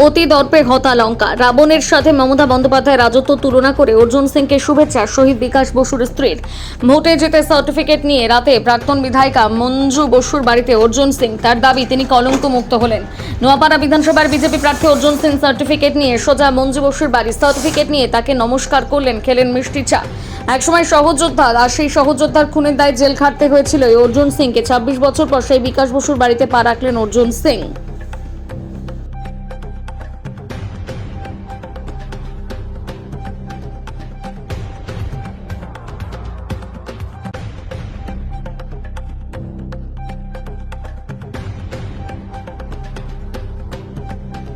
অতি দর্পে হতা লঙ্কা। রাবণের সাথে মমতা বন্দ্যোপাধ্যায় রাজত্ব তুলনা করে অর্জুন সিংকে শুভেচ্ছা শহীদ বিকাশ বসুর স্ত্রীর। ভোটে জিতে সার্টিফিকেট নিয়ে রাতে প্রাক্তন বিধায়িকা মঞ্জু বসুর বাড়িতে অর্জুন সিং। তার দাবি তিনি কলঙ্ক মুক্ত হলেন। নোয়াপাড়া বিধানসভার বিজেপি প্রার্থী অর্জুন সিং সার্টিফিকেট নিয়ে সোজা মঞ্জু বসুর বাড়ি। সার্টিফিকেট নিয়ে তাকে নমস্কার করলেন, খেলেন মিষ্টি চা। একসময় সহযোদ্ধা, আর সেই সহযোদ্ধার খুনের দায়ে জেল খাটতে হয়েছিল এই অর্জুন সিংকে। 26 বছর পর সেই বিকাশ বসুর বাড়িতে পা রাখলেন অর্জুন সিং।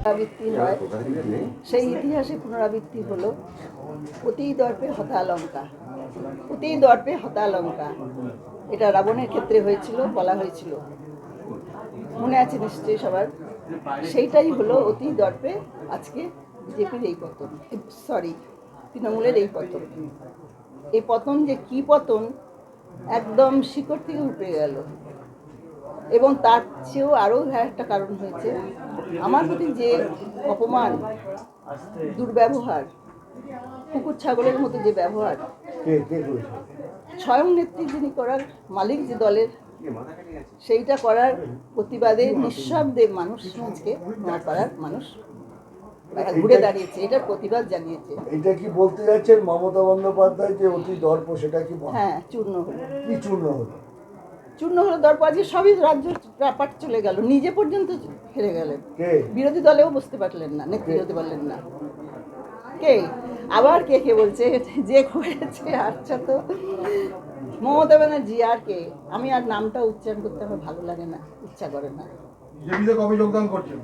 পুনরাবৃত্তি হয়, সেই ইতিহাসে পুনরাবৃত্তি হলো অতি দর্পে হতা লঙ্কা। অতি দর্পে হতা লঙ্কা, এটা রাবণের ক্ষেত্রে হয়েছিল, বলা হয়েছিল, মনে আছে নিশ্চয়ই সবার। সেইটাই হলো অতি দর্পে আজকে বিজেপির এই পতন, সরি তৃণমূলের এই পতন। এই পতন যে কি পতন, একদম শিকড় থেকে উপড়ে গেল। এবং তার চেয়েও আরও একটা কারণ হয়েছে, আমার প্রতি যে অপমান, দুর্ব্যবহার, কুকুর ছাগলের মতো যে ব্যবহার, স্বয়ং নেত্রী যিনি করার মালিক যে দলের, সেইটা করার প্রতিবাদে নিঃশব্দে মানুষ, আজকে নোয়াপাড়ার মানুষ ঘুরে দাঁড়িয়েছে, এটার প্রতিবাদ জানিয়েছে। এটা কি বলতে যাচ্ছেন মমতা বন্দ্যোপাধ্যায় যে অতি দর্প, সেটা কি? হ্যাঁ, চূর্ণ হলো। কি চূর্ণ হলো? চূর্ণ হলো দর্প। আজকে সবই রাজ্য রাপাট চলে গেল, নিজে পর্যন্ত হেরে গেলেন। বিরোধী দলেও বসতে পারলেন না, নেত্রী হতে পারলেন না। কে আবার কে কে বলছে যে করেছে, আচ্ছা তো মমতা ব্যানার্জি আর কে, আমি আর নামটা উচ্চারণ করতে আমার ভালো লাগে না, ইচ্ছা করে না। কবে যোগদান করছেন?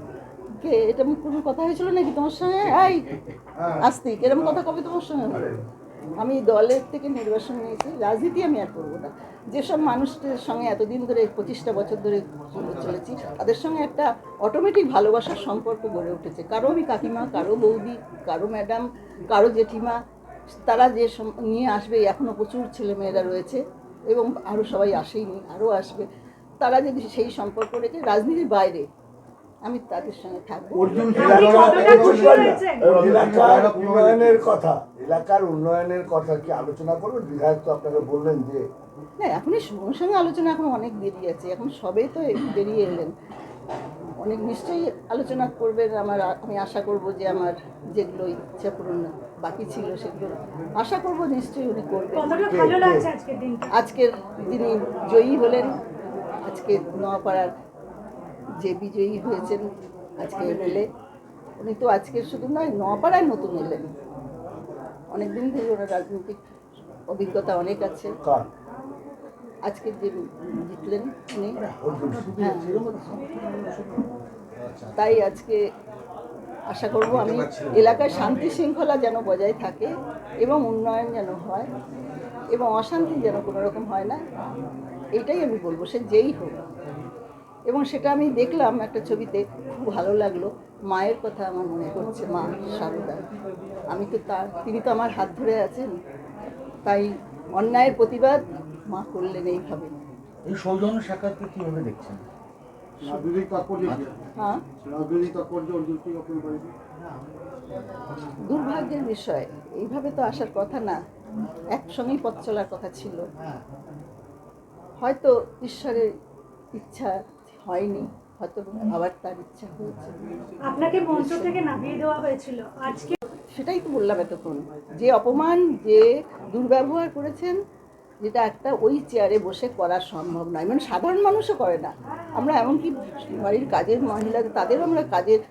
কে এটা কোনো কথা হয়েছিল নাকি তোমার সঙ্গে? এই আস্তিক, এরকম কথা কবে তোমার সঙ্গে হলো? আমি দলের থেকে নির্বাচন নিয়েছি, রাজনীতি আমি আর করবো না। যেসব মানুষদের সঙ্গে এতদিন ধরে 25টা বছর ধরে চলেছি, তাদের সঙ্গে একটা অটোমেটিক ভালোবাসার সম্পর্ক গড়ে উঠেছে। কারো আমি কাকিমা, কারো বৌদি, কারো ম্যাডাম, কারো জেঠিমা, তারা যে নিয়ে আসবে, এখনও প্রচুর ছেলেমেয়েরা রয়েছে এবং আরও সবাই আসেইনি, আরও আসবে। তারা যদি সেই সম্পর্ক রেখে রাজনীতির বাইরে আমি তাদের সঙ্গে থাকবো। এলাকার উন্নয়নের কথা কি আলোচনা করবেন? বিধায়ক তো আপনাকে বললেন যে না, এখনই সঙ্গে সঙ্গে আলোচনা, এখন অনেক দেরি আছে, এখন সবে তো বেরিয়ে এলেন, অনেক নিশ্চয়ই আলোচনা করবেন। আমি আশা করব যে আমার যেগুলো ইচ্ছা পূরণ বাকি ছিল সেগুলো আশা করব নিশ্চয়ই উনি করবেন। আজকের যিনি জয়ী হলেন, আজকে নোয়াপাড়ার যে বিজয়ী হয়েছেন আজকে এমএলএ, উনি তো আজকে শুধু নয়, নোয়াপাড়ায় নতুন এলেন। অনেকদিন থেকে ওনার রাজনৈতিক অভিজ্ঞতা অনেক আছে। আজকে যে জিতলেন উনি, হ্যাঁ, তাই আজকে আশা করব আমি এলাকায় শান্তি শৃঙ্খলা যেন বজায় থাকে এবং উন্নয়ন যেন হয় এবং অশান্তি যেন কোনো রকম হয় না, এটাই আমি বলবো, সে যেই হোক। এবং সেটা আমি দেখলাম একটা ছবিতে, খুব ভালো লাগলো। মায়ের কথা আমার মনে করছে, মা সারদা। আমি তো তিনি তো আমার হাত ধরে আছেন, তাই অন্যায়ের প্রতিবাদ মা করলেন এইভাবে। এই সৌজন্য সাক্ষাৎকে কিভাবে দেখছেন? হ্যাঁ, দুর্ভাগ্যের বিষয়, এইভাবে তো আসার কথা না, একসঙ্গেই পথ চলার কথা ছিল। হয়তো ঈশ্বরের ইচ্ছা হয়নি, হয়তো আবার তার ইচ্ছা হয়েছে। আপনাকে মঞ্চ থেকে নামিয়ে দেওয়া হয়েছিল আজকে, সেটাই তো বললাম এতক্ষণ, যে অপমান, যে দুর্ব্যবহার করেছেন, যেটা একটা ওই চেয়ারে বসে করা সম্ভব নয়, মানে সাধারণ মানুষও করে না। আমরা এমনকি বাড়ির কাজের মহিলাদের, তাদেরও আমরা কাজের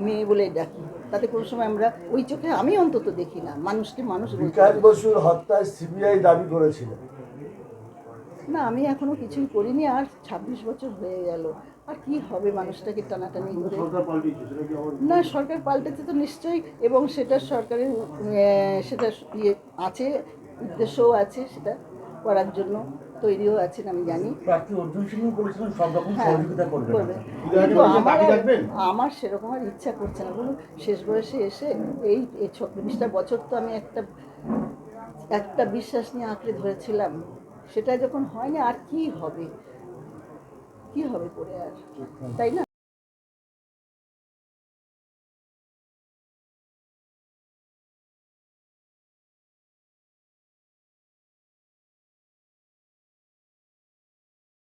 মেয়ে বলে ডাকি, তাতে কোনো সময় আমরা ওই চোখে, আমি অন্তত দেখি না মানুষকে মানুষ। বিকাশ বসুর হত্যায় সিবিআই দাবি করেছিল। না, আমি এখনো কিছুই করিনি, আর 26 বছর হয়ে গেল, আর কি হবে মানুষটাকে টানাটানি করে? না, সরকার পাল্টেছে তো নিশ্চয়ই, এবং সেটা সরকারের সেটা ইয়ে আছে, উদ্দেশ্যও আছে, সেটা করার জন্য তৈরিও আছেন, আমি জানি। আমার সেরকম আর ইচ্ছা করছে না, বলুন, শেষ বয়সে এসে এই 26টা বছর তো আমি একটা বিশ্বাস নিয়ে আঁকড়ে ধরেছিলাম, সেটা যখন হয়নি, আর কি হবে, কি হবে পরে আর, তাই না?